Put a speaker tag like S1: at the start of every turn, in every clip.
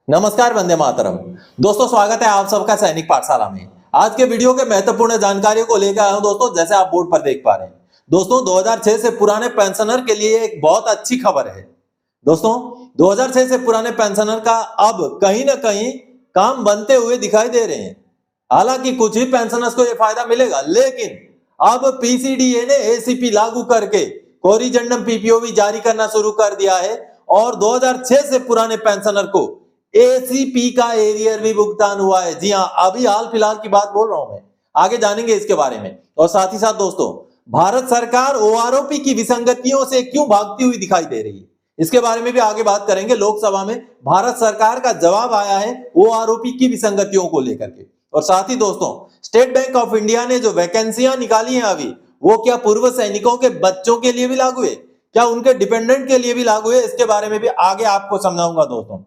S1: नमस्कार, वंदे मातरम। दोस्तों, स्वागत है आप सबका सैनिक पाठशाला में। आज के वीडियो के महत्वपूर्ण जानकारियों को लेकर आया हूं दोस्तों, जैसे आप बोर्ड पर देख पा रहे हैं। दोस्तों, 2006 से पुराने पेंशनर के लिए एक बहुत अच्छी खबर है। दोस्तों, 2006 से पुराने पेंशनर का अब कहीं ना कहीं काम बनते हुए दिखाई दे रहे हैं। हालांकि कुछ ही पेंशनर्स को यह फायदा मिलेगा, लेकिन अब पीसीडीए ने एसीपी लागू करके कोरिजेंडम पीपीओवी जारी करना शुरू कर दिया है और 2006 से पुराने पेंशनर को एसीपी का एरियर भी भुगतान हुआ है। जी हां, अभी हाल फिलहाल की बात बोल रहा हूं मैं। आगे जानेंगे इसके बारे में। और साथ ही साथ दोस्तों, भारत सरकार ओआरओपी की विसंगतियों से क्यों भागती हुई दिखाई दे रही है, इसके बारे में भी आगे बात करेंगे। लोकसभा में भारत सरकार का जवाब आया है ओआरओपी की विसंगतियों को लेकर के। और साथ ही दोस्तों, स्टेट बैंक ऑफ इंडिया ने जो वैकेंसियां निकाली हैं अभी, वो क्या पूर्व सैनिकों के बच्चों के लिए भी लागू है, क्या उनके डिपेंडेंट के लिए भी लागू है, इसके बारे में भी आगे आपको समझाऊंगा दोस्तों।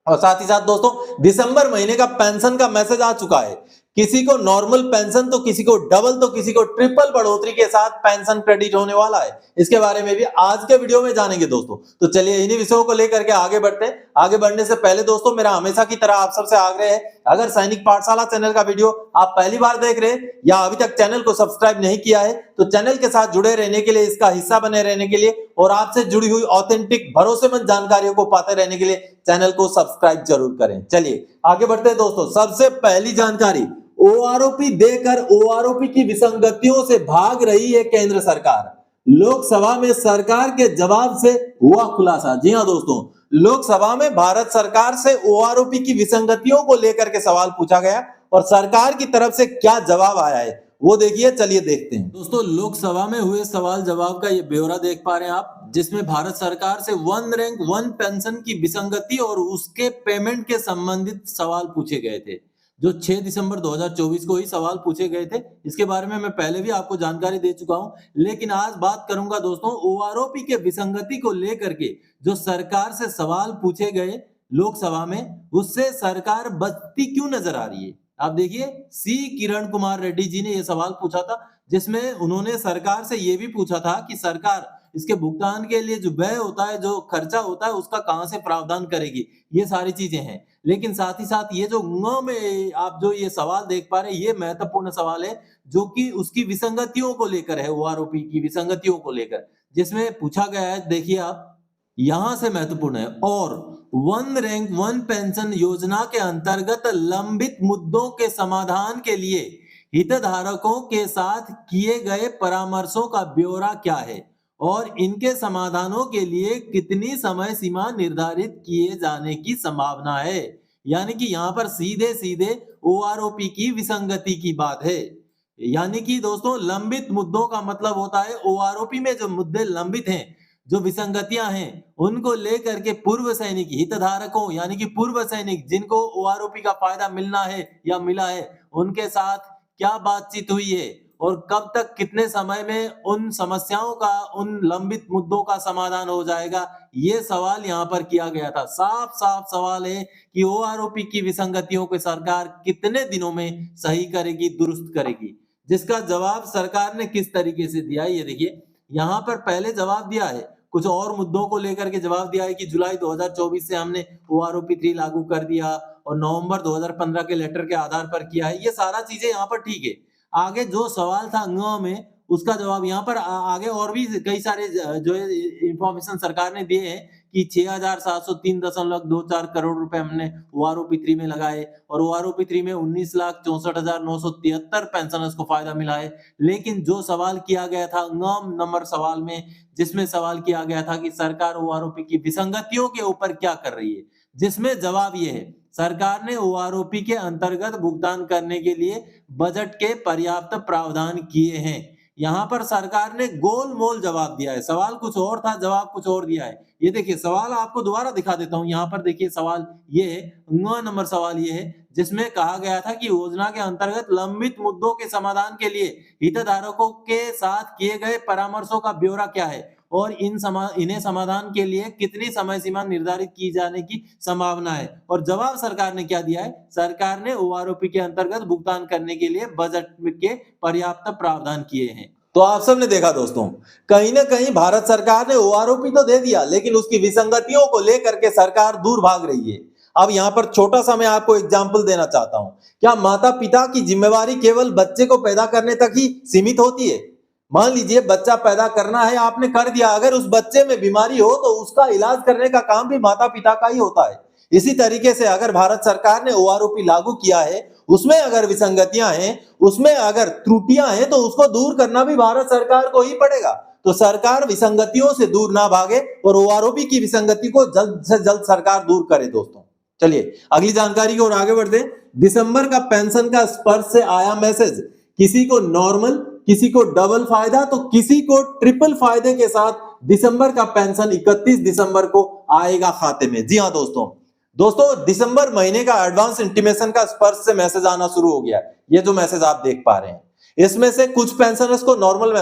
S1: और साथ ही साथ दोस्तों, दिसंबर महीने का पेंशन का मैसेज आ चुका है। किसी को नॉर्मल पेंशन तो किसी को डबल तो किसी को ट्रिपल बढ़ोतरी के साथ पेंशन क्रेडिट होने वाला है। इसके बारे में भी आज के वीडियो में जानेंगे दोस्तों। तो चलिए इन्हीं विषयों को लेकर के आगे बढ़ते हैं। आगे बढ़ने से पहले दोस्तों, मेरा हमेशा की तरह आप सबसे आग्रह है, अगर सैनिक पाठशाला चैनल का वीडियो आप पहली बार देख रहे हैं या अभी तक चैनल को सब्सक्राइब नहीं किया है, तो चैनल के साथ जुड़े रहने के लिए, इसका हिस्सा बने रहने के लिए और आपसे जुड़ी हुई ऑथेंटिक भरोसेमंद जानकारियों को पाते रहने के लिए चैनल को सब्सक्राइब जरूर करें। चलिए आगे बढ़ते हैं दोस्तों। सबसे पहली जानकारी, ओआरओपी देकर ओआरओपी की विसंगतियों से भाग रही है केंद्र सरकार। लोकसभा में सरकार के जवाब से हुआ खुलासा। जी हां दोस्तों, लोकसभा में भारत सरकार से ओआरओपी की विसंगतियों को लेकर के सवाल पूछा गया और सरकार की तरफ से क्या जवाब आया है वो देखिए। चलिए देखते हैं दोस्तों, लोकसभा में हुए सवाल जवाब का ये ब्यौरा देख पा रहे हैं आप, जिसमें भारत सरकार से वन रैंक वन पेंशन की विसंगति और उसके पेमेंट के संबंधित सवाल पूछे गए थे, जो 6 दिसंबर 2024 को ही सवाल पूछे गए थे। इसके बारे में मैं पहले भी आपको जानकारी दे चुका हूं, लेकिन आज बात करूंगा दोस्तों ओआरओपी के विसंगति को लेकर के। जो सरकार से सवाल पूछे गए लोकसभा में, उससे सरकार बचती क्यों नजर आ रही है। आप देखिए, सी किरण कुमार रेड्डी जी ने यह सवाल पूछा था, जिसमें उन्होंने सरकार से यह भी पूछा था कि सरकार इसके भुगतान के लिए जो व्यय होता है, जो खर्चा होता है, उसका कहां से प्रावधान करेगी। ये सारी चीजें हैं। लेकिन साथ ही साथ ये जो में आप जो ये सवाल देख पा रहे हैं, ये महत्वपूर्ण सवाल है, जो कि उसकी विसंगतियों को लेकर है, ओआरओपी की विसंगतियों को लेकर, जिसमें पूछा गया है। देखिए आप, यहां से महत्वपूर्ण है, और वन रैंक वन पेंशन योजना के अंतर्गत लंबित मुद्दों के समाधान के लिए हितधारकों के साथ किए गए परामर्शों का ब्यौरा क्या है और इनके समाधानों के लिए कितनी समय सीमा निर्धारित किए जाने की संभावना है। यानी कि यहां पर सीधे सीधे ओआरओपी की विसंगति की बात है। यानी कि दोस्तों, लंबित मुद्दों का मतलब होता है ओआरओपी में जो मुद्दे लंबित हैं, जो विसंगतियां हैं, उनको लेकर के पूर्व सैनिक हितधारकों, यानी कि पूर्व सैनिक जिनको ओआरओपी का फायदा मिलना है या मिला है, उनके साथ क्या बातचीत हुई है और कब तक कितने समय में उन समस्याओं का, उन लंबित मुद्दों का समाधान हो जाएगा। ये सवाल यहाँ पर किया गया था। साफ साफ सवाल है कि ओआरओपी की विसंगतियों को सरकार कितने दिनों में सही करेगी, दुरुस्त करेगी, जिसका जवाब सरकार ने किस तरीके से दिया है ये देखिए। यहाँ पर पहले जवाब दिया है, कुछ और मुद्दों को लेकर के जवाब दिया है कि जुलाई 2024 से हमने ओआरओपी 3 लागू कर दिया और नवंबर 2015 के लेटर के आधार पर किया है। ये सारा चीजें यहाँ पर ठीक है। आगे जो सवाल था ङ में, उसका जवाब यहाँ पर आगे और भी कई सारे जो इंफॉर्मेशन सरकार ने दिए हैं कि 6,703.24 करोड़ रुपए हमने ओआरओपी 3 में लगाए और ओआरओपी 3 में 19,64,973 पेंशनर्स को फायदा मिला है। लेकिन जो सवाल किया गया था ङ नंबर सवाल में, जिसमें सवाल किया गया था कि सरकार ओआरओपी की विसंगतियों के ऊपर क्या कर रही है, जिसमें जवाब ये है, सरकार ने ओआरओपी के अंतर्गत भुगतान करने के लिए बजट के पर्याप्त प्रावधान किए हैं। यहाँ पर सरकार ने गोलमोल जवाब दिया है। सवाल कुछ और था, जवाब कुछ और दिया है। ये देखिए, सवाल आपको दोबारा दिखा देता हूं। यहाँ पर देखिए, सवाल ये है, 9 नंबर सवाल ये है, जिसमें कहा गया था कि योजना के अंतर्गत लंबित मुद्दों के समाधान के लिए हितधारकों के साथ किए गए परामर्शों का ब्यौरा क्या है और इन्हें समाधान के लिए कितनी समय सीमा निर्धारित की जाने की संभावना है। और जवाब सरकार ने क्या दिया है, सरकार ने ओआरओपी के अंतर्गत भुगतान करने के लिए बजट के पर्याप्त प्रावधान किए हैं। तो आप सबने देखा दोस्तों, कहीं ना कहीं भारत सरकार ने ओआरओपी तो दे दिया, लेकिन उसकी विसंगतियों को लेकर के सरकार दूर भाग रही है। अब यहाँ पर छोटा सा मैं आपको एग्जाम्पल देना चाहता हूं। क्या माता पिता की जिम्मेवारी केवल बच्चे को पैदा करने तक ही सीमित होती है? मान लीजिए बच्चा पैदा करना है, आपने कर दिया, अगर उस बच्चे में बीमारी हो तो उसका इलाज करने का काम भी माता पिता का ही होता है। इसी तरीके से अगर भारत सरकार ने ओआरओपी लागू किया है, उसमें अगर विसंगतियां हैं, उसमें अगर त्रुटियां हैं, तो उसको दूर करना भी भारत सरकार को ही पड़ेगा। तो सरकार विसंगतियों से दूर ना भागे और ओआरओपी की विसंगति को जल्द से जल्द सरकार दूर करे। दोस्तों चलिए अगली जानकारी की ओर आगे बढ़ते हैं। दिसंबर का पेंशन का स्पर्श से आया मैसेज, किसी को नॉर्मल, किसी को डबल फायदा तो किसी को ट्रिपल फायदे के साथ दिसंबर का पेंशन 31 दिसंबर को आएगा खाते में। जी हाँ दोस्तों दिसंबर महीने का एडवांस इंटीमेशन का स्पर्श से मैसेज आना शुरू हो गया। ये जो मैसेज आप देख पा रहे हैं, इसमें से कुछ पेंशनर्स को नॉर्मल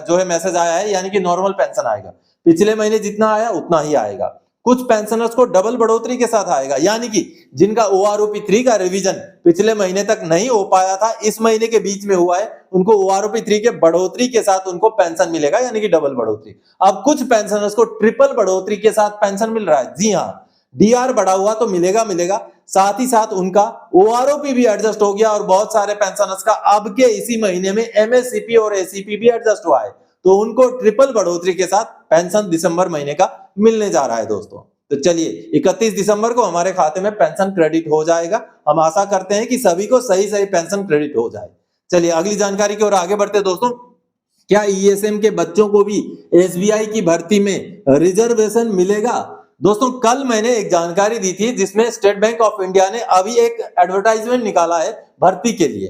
S1: जो है मैसेज आया है, यानी कि नॉर्मल पेंशन आएगा, पिछले महीने जितना आया उतना ही आएगा। कुछ पेंशनर्स को डबल बढ़ोतरी के साथ आएगा, यानी कि जिनका ओआरओपी 3 का रिवीजन पिछले महीने तक नहीं हो पाया था, इस महीने के बीच में हुआ है, उनको ओआरओपी 3 के बढ़ोतरी के साथ उनको पेंशन मिलेगा, यानी कि डबल बढ़ोतरी। अब कुछ पेंशनर्स को ट्रिपल बढ़ोतरी के साथ पेंशन मिल रहा है। जी हाँ, डीआर बढ़ा हुआ तो मिलेगा, साथ ही साथ उनका ओआरओपी भी एडजस्ट हो गया और बहुत सारे पेंशनर्स का अब के इसी महीने में एमएससीपी और एसीपी भी एडजस्ट हुआ है, तो उनको ट्रिपल बढ़ोतरी के साथ पेंशन दिसंबर महीने का मिलने जा रहा है। दोस्तों तो चलिए 31 दिसंबर को हमारे खाते में पेंशन क्रेडिट हो जाएगा। हम आशा करते हैं कि सभी को सही पेंशन क्रेडिट हो जाए। चलिए अगली जानकारी की ओर आगे बढ़ते हैं। दोस्तों क्या ईएसएम के बच्चों को भी एसबीआई की भर्ती में रिजर्वेशन मिलेगा? दोस्तों कल मैंने एक जानकारी दी थी जिसमें स्टेट बैंक ऑफ इंडिया ने अभी एक एडवर्टाइजमेंट निकाला है भर्ती के लिए,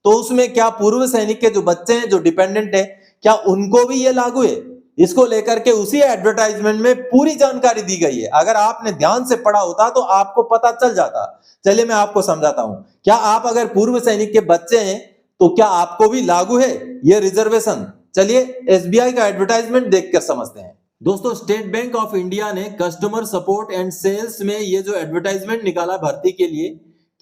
S1: तो उसमें क्या पूर्व सैनिक के जो बच्चे हैं, जो डिपेंडेंट है, क्या उनको भी ये लागू है? इसको लेकर के उसी एडवर्टाइजमेंट में पूरी जानकारी दी गई है। अगर आपने ध्यान से पढ़ा होता तो आपको पता चल जाता। चलिए मैं आपको समझाता हूं। क्या आप अगर पूर्व सैनिक के बच्चे हैं तो क्या आपको भी लागू है ये रिजर्वेशन? चलिए एसबीआई का एडवर्टाइजमेंट देखकर समझते हैं। दोस्तों स्टेट बैंक ऑफ इंडिया ने कस्टमर सपोर्ट एंड सेल्स में ये जो एडवर्टाइजमेंट निकाला भर्ती के लिए,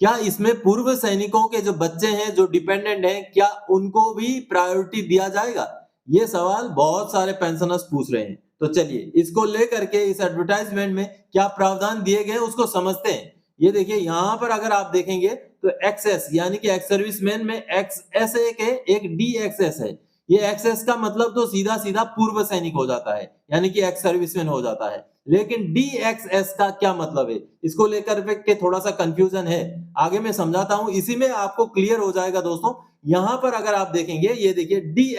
S1: क्या इसमें पूर्व सैनिकों के जो बच्चे हैं, जो डिपेंडेंट हैं, क्या उनको भी प्रायोरिटी दिया जाएगा? ये सवाल बहुत सारे पेंशनर्स पूछ रहे हैं। तो चलिए इसको लेकर के इस एडवर्टाइजमेंट में क्या प्रावधान दिए गए उसको समझते हैं। ये देखिए यहाँ पर अगर आप देखेंगे तो एक्सएस यानी कि एक्स सर्विसमैन में एक्सएस एक डी एक्सएस है। ये एक्सएस का मतलब तो सीधा सीधा पूर्व सैनिक हो जाता है, यानी कि एक्स सर्विसमैन हो जाता है। लेकिन डी एक्सएस का क्या मतलब है, इसको लेकर के थोड़ा सा कंफ्यूजन है, आगे मैं समझाता हूं, इसी में आपको क्लियर हो जाएगा। दोस्तों यहां पर अगर आप देखेंगे, ये देखिए डी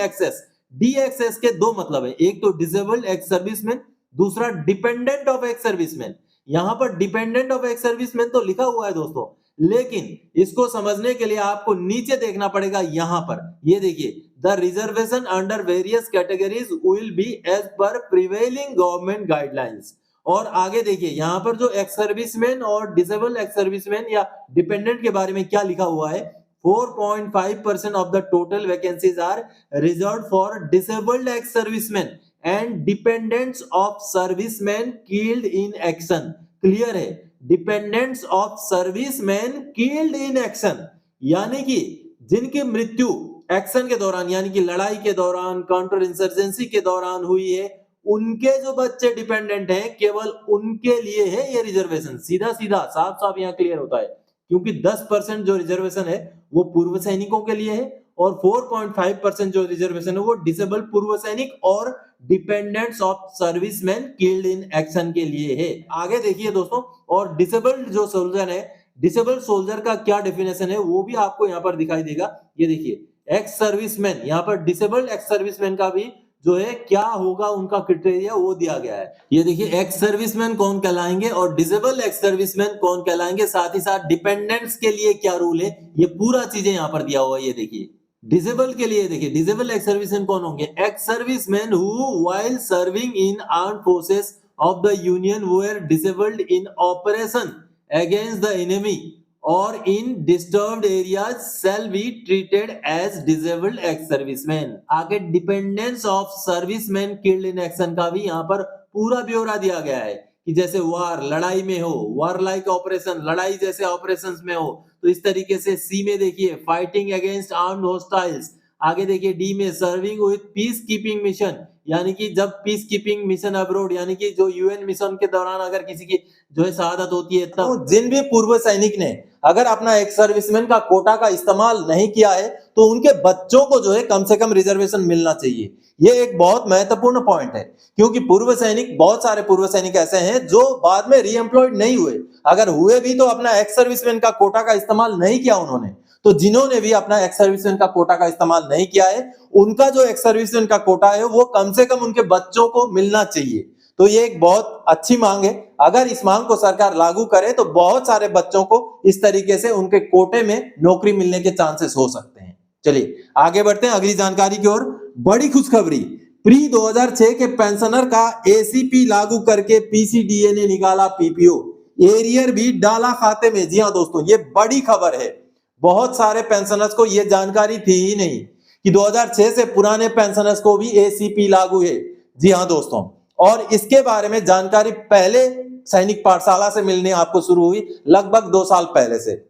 S1: एक्सएस के दो मतलब है, एक तो डिसेबल्ड एक्स सर्विसमैन, दूसरा डिपेंडेंट ऑफ एक्स सर्विसमैन। यहां पर डिपेंडेंट ऑफ एक्स सर्विसमैन तो लिखा हुआ है दोस्तों, लेकिन इसको समझने के लिए आपको नीचे देखना पड़ेगा। यहां पर ये देखिए, the reservation under various categories will be as per prevailing government guidelines. और आगे देखिए यहां पर जो एक्स सर्विसमैन और डिसेबल्ड एक्स सर्विसमैन या डिपेंडेंट के बारे में क्या लिखा हुआ है, 4.5% of the total vacancies are reserved for disabled ex-servicemen and dependents of servicemen killed in action। Clear है, dependents of serviceman killed in action, यानी कि जिनकी मृत्यु एक्शन के दौरान, यानी कि लड़ाई के दौरान, काउंटर इंसर्जेंसी के दौरान हुई है, उनके जो बच्चे डिपेंडेंट हैं, केवल उनके लिए है ये रिजर्वेशन। सीधा सीधा साफ साफ यहाँ क्लियर होता है, क्योंकि 10% जो रिजर्वेशन है वो पूर्व सैनिकों के लिए है और 4.5% जो रिजर्वेशन है वो डिसेबल्ड पूर्व सैनिक और dependents of serviceman killed in action के लिए है। आगे देखिए दोस्तों, और डिसेबल्ड जो सोल्जर है, डिसेबल्ड सोल्जर का क्या डेफिनेशन है वो भी आपको यहाँ पर दिखाई देगा। ये देखिए एक्स सर्विसमैन, यहाँ पर डिसेबल्ड एक्स सर्विसमैन का भी जो है क्या होगा उनका क्राइटेरिया वो दिया गया है। ये देखिए एक्स सर्विसमैन कौन कहलाएंगे और डिसेबल एक्स सर्विसमैन कौन कहलाएंगे, साथ ही साथ डिपेंडेंट्स के लिए क्या रूल है, ये पूरा चीजें यहाँ पर दिया हुआ है। ये देखिए डिसेबल के लिए, देखिए डिसेबल एक्स सर्विसमैन कौन होंगे, ex serviceman who while serving in armed forces of the union were disabled in operation against the enemy और in disturbed areas shall be treated as disabled ex serviceman. आगे dependence of serviceman killed in action का भी यहाँ पर पूरा ब्यौरा दिया गया है कि जैसे वार, लड़ाई में हो, वार लाइक ऑपरेशन, लड़ाई जैसे ऑपरेशंस में हो, तो इस तरीके से। सी में देखिए फाइटिंग अगेंस्ट आर्म्ड होस्टाइल्स। आगे देखिए डी में serving with peace keeping mission, यानी कि जब पीस कीपिंग मिशन अब्रोड, यानी कि जो यूएन मिशन के दौरान अगर किसी की जो है शहादत होती है। तब जिन भी पूर्व सैनिक ने अगर अपना एक्स सर्विसमैन का कोटा का इस्तेमाल नहीं किया है तो उनके बच्चों को जो है कम से कम रिजर्वेशन मिलना चाहिए। ये एक बहुत महत्वपूर्ण पॉइंट है, क्योंकि पूर्व सैनिक, बहुत सारे पूर्व सैनिक ऐसे हैं जो बाद में रीएम्प्लॉयड नहीं हुए, अगर हुए भी तो अपना एक्स सर्विसमैन का कोटा का इस्तेमाल नहीं किया उन्होंने। तो जिन्होंने भी अपना एक्स सर्विसमैन का कोटा का इस्तेमाल नहीं किया है, उनका जो एक्स सर्विसमैन का कोटा है वो कम से कम उनके बच्चों को मिलना चाहिए। तो ये एक बहुत अच्छी मांग है। अगर इस मांग को सरकार लागू करे तो बहुत सारे बच्चों को इस तरीके से उनके कोटे में नौकरी मिलने के चांसेस हो सकते हैं। चलिए आगे बढ़ते हैं अगली जानकारी की ओर। बड़ी खुशखबरी, प्री 2006 के पेंशनर का एसीपी लागू करके पीसीडीए ने निकाला पीपीओ, एरियर भी डाला खाते में। जी हाँ दोस्तों, ये बड़ी खबर है। बहुत सारे पेंशनर्स को ये जानकारी थी ही नहीं कि 2006 से पुराने पेंशनर्स को भी एसीपी लागू है। जी हाँ दोस्तों, और इसके बारे में जानकारी पहले सैनिक पाठशाला से मिलने आपको शुरू हुई लगभग 2 साल पहले से।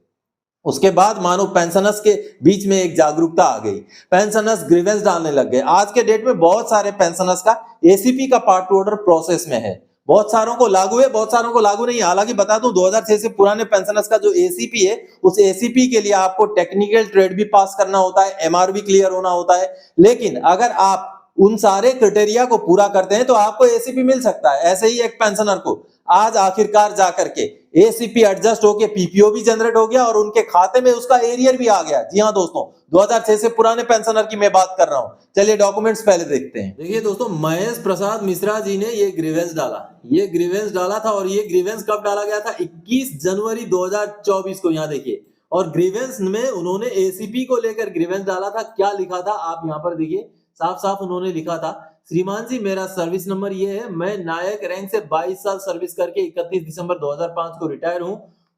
S1: उसके बाद मानो पेंशनर्स के बीच में एक जागरूकता आ गई, पेंशनर्स ग्रीवेंस डालने लग गए। आज के डेट में बहुत सारे पेंशनर्स का एसीपी का पार्ट टू ऑर्डर प्रोसेस में है। बहुत सारों को लागू है, बहुत सारों को लागू नहीं है। हालांकि बता दूं 2006 से पुराने पेंशनर्स का जो एसीपी है, उस एसीपी के लिए आपको टेक्निकल ट्रेड भी पास करना होता है, एमआरबी क्लियर होना होता है। लेकिन अगर आप उन सारे क्राइटेरिया को पूरा करते हैं तो आपको एसीपी मिल सकता है। ऐसे ही एक पेंशनर को आज आखिरकार जाकर के एसीपी एडजस्ट होके पीपीओ भी जनरेट हो गया और उनके खाते में उसका एरियर भी आ गया। जी हाँ दोस्तों, 2006 से पुराने पेंशनर की मैं बात कर रहा हूं। चलिए डॉक्यूमेंट्स पहले देखते हैं। देखिए दोस्तों, महेश प्रसाद मिश्रा जी ने ये ग्रीवेंस डाला। ये ग्रीवेंस डाला था और ये ग्रीवेंस कब डाला गया था? 21 जनवरी 2024 को। यहाँ देखिए, और ग्रीवेंस में उन्होंने एसीपी को लेकर ग्रीवेंस डाला था। क्या लिखा था आप यहाँ पर देखिए, साफ साफ उन्होंने लिखा था, श्रीमान जी मेरा सर्विस नंबर ये है, मैं नायक रैंक से 22 साल सर्विस करके 31 दिसंबर 2005 को रिटायर हूं।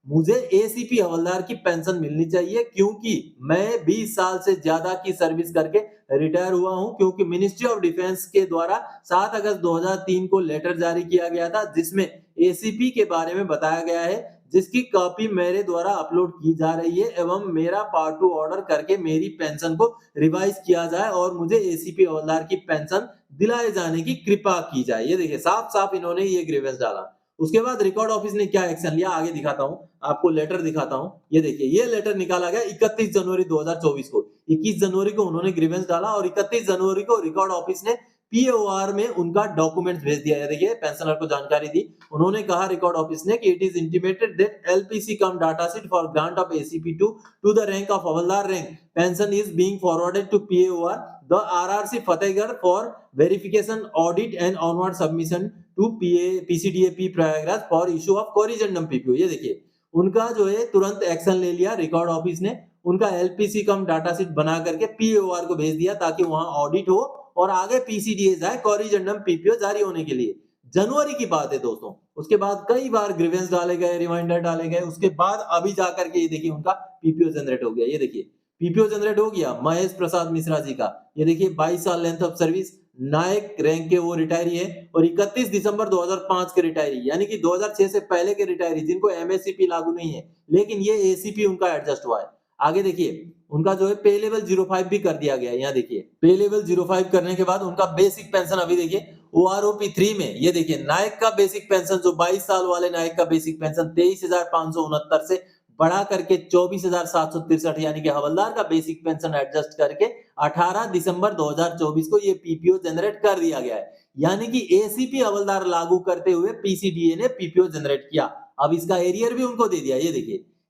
S1: मुझे एसीपी हवलदार की पेंशन मिलनी चाहिए क्योंकि मैं 20 साल से ज्यादा की सर्विस करके रिटायर हुआ हूं। क्योंकि मिनिस्ट्री ऑफ डिफेंस के द्वारा 7 अगस्त 2003 को लेटर जारी किया गया था जिसमें एसीपी के बारे में बताया गया है, जिसकी कॉपी मेरे द्वारा अपलोड की जा रही है एवं मेरा पार्ट टू ऑर्डर करके मेरी पेंशन को रिवाइज किया जाए और मुझे एसीपी हवलदार की पेंशन दिलाए जाने की कृपा की जाए। ये देखिए, साफ साफ इन्होंने ये ग्रीवेंस डाला। उसके बाद रिकॉर्ड ऑफिस ने क्या एक्शन लिया आगे दिखाता हूं आपको, लेटर दिखाता हूं। ये देखिए, ये लेटर निकाला गया 31 जनवरी 2024 को। 21 जनवरी को उन्होंने ग्रीवेंस डाला और 31 जनवरी को रिकॉर्ड ऑफिस ने पीओआर में उनका डॉक्यूमेंट भेज दिया है। देखिए, पेंशनर को जानकारी दी। उन्होंने कहा रिकॉर्ड ऑफिस ने कि it is intimated that LPC cum data sheet for grant of ACP to the rank of havildar rank pension is being forwarded to POR the RRC Fatehgarh for verification audit and onward submission to PCDAP Prayagraj for issue of corrigendum PPO. ये देखिए, उनका जो है तुरंत action ले लिया record office ने। उनका एलपीसी कम डाटा शीट बना करके पीओआर को भेज दिया ताकि वहां ऑडिट हो और आगे पीसीडीए जाए कोरिजेंडम पीपीओ जारी होने के लिए। जनवरी की बात है दोस्तों। उसके बाद कई बार ग्रीवेंस डाले गए, रिमाइंडर डाले गए। उसके बाद अभी जाकर के ये देखिए उनका पीपीओ जनरेट हो गया। ये देखिए, पीपीओ जनरेट हो गया महेश प्रसाद मिश्रा जी का। ये देखिए, 22 साल लेंथ ऑफ सर्विस, नायक रैंक के वो रिटायरी है और 31 दिसंबर 2005 के रिटायरी, यानी कि 2006 से पहले के रिटायरी जिनको एमएससीपी लागू नहीं है, लेकिन ये एसीपी उनका एडजस्ट हुआ है। आगे देखिए, उनका जो है पे लेवल 05 भी कर दिया गया है। यहाँ देखिए, पे लेवल 05 करने के बाद उनका बेसिक पेंशन अभी देखिए ओआरओपी 3 में, ये देखिए नायक का बेसिक पेंशन, जो 22 साल वाले नायक का बेसिक पेंशन 23,569 से बढ़ा करके 24,763, यानी कि हवलदार का बेसिक पेंशन एडजस्ट करके 18 दिसंबर 2024 को ये पीपीओ जनरेट कर दिया गया है। यानी कि एसीपी हवलदार लागू करते हुए पीसीडीए ने पीपीओ जनरेट किया। अब इसका एरियर भी उनको दे दिया।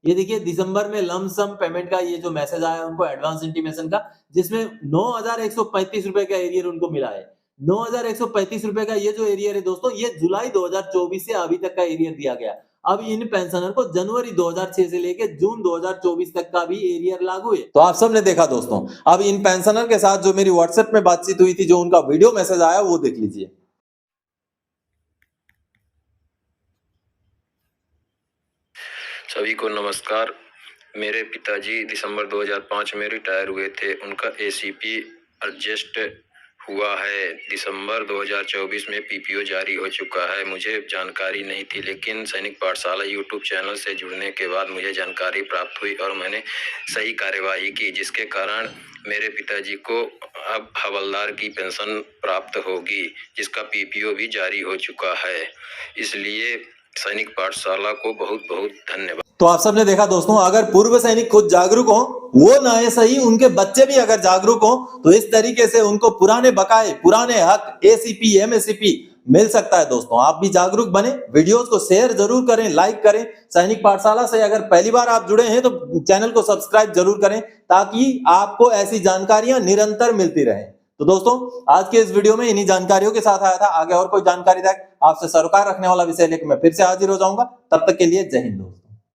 S1: ये देखिए दिसंबर में लमसम पेमेंट का ये जो मैसेज आया उनको एडवांस इंटीमेशन का, जिसमें 9,135 रुपए का एरियर उनको मिला है। 9,135 रुपए का ये जो एरियर है दोस्तों, ये जुलाई 2024 से अभी तक का एरियर दिया गया। अब इन पेंशनर को जनवरी 2006 से लेकर जून 2024 तक का भी एरियर लागू है। तो आप सबने देखा दोस्तों। अब इन पेंशनर के साथ जो मेरी व्हाट्सएप में बातचीत हुई थी, जो उनका वीडियो मैसेज आया, वो देख लीजिए।
S2: सभी को नमस्कार। मेरे पिताजी दिसंबर 2005 में रिटायर हुए थे। उनका एसीपी एडजस्ट हुआ है। दिसंबर 2024 में पीपीओ जारी हो चुका है। मुझे जानकारी नहीं थी, लेकिन सैनिक पाठशाला यूट्यूब चैनल से जुड़ने के बाद मुझे जानकारी प्राप्त हुई और मैंने सही कार्यवाही की, जिसके कारण मेरे पिताजी को अब हवलदार की पेंशन प्राप्त होगी, जिसका पीपीओ भी जारी हो चुका है। इसलिए सैनिक पाठशाला को बहुत बहुत धन्यवाद।
S1: तो आप सबने देखा दोस्तों, अगर पूर्व सैनिक खुद जागरूक हो, वो ना है सही, उनके बच्चे भी अगर जागरूक हो, तो इस तरीके से उनको पुराने बकाए, पुराने हक, एसीपी, एमएससीपी मिल सकता है। दोस्तों आप भी जागरूक बने, वीडियोस को शेयर जरूर करें, लाइक करें। सैनिक पाठशाला से अगर पहली बार आप जुड़े हैं तो चैनल को सब्सक्राइब जरूर करें, ताकि आपको ऐसी जानकारियां निरंतर मिलती रहें। तो दोस्तों आज के इस वीडियो में इन्हीं जानकारियों के साथ आया था। आगे और कोई जानकारी तक आपसे सरोकार रखने वाला विषय लेकर मैं फिर से हाजिर हो जाऊंगा। तब तक के लिए जय हिंद दोस्तों।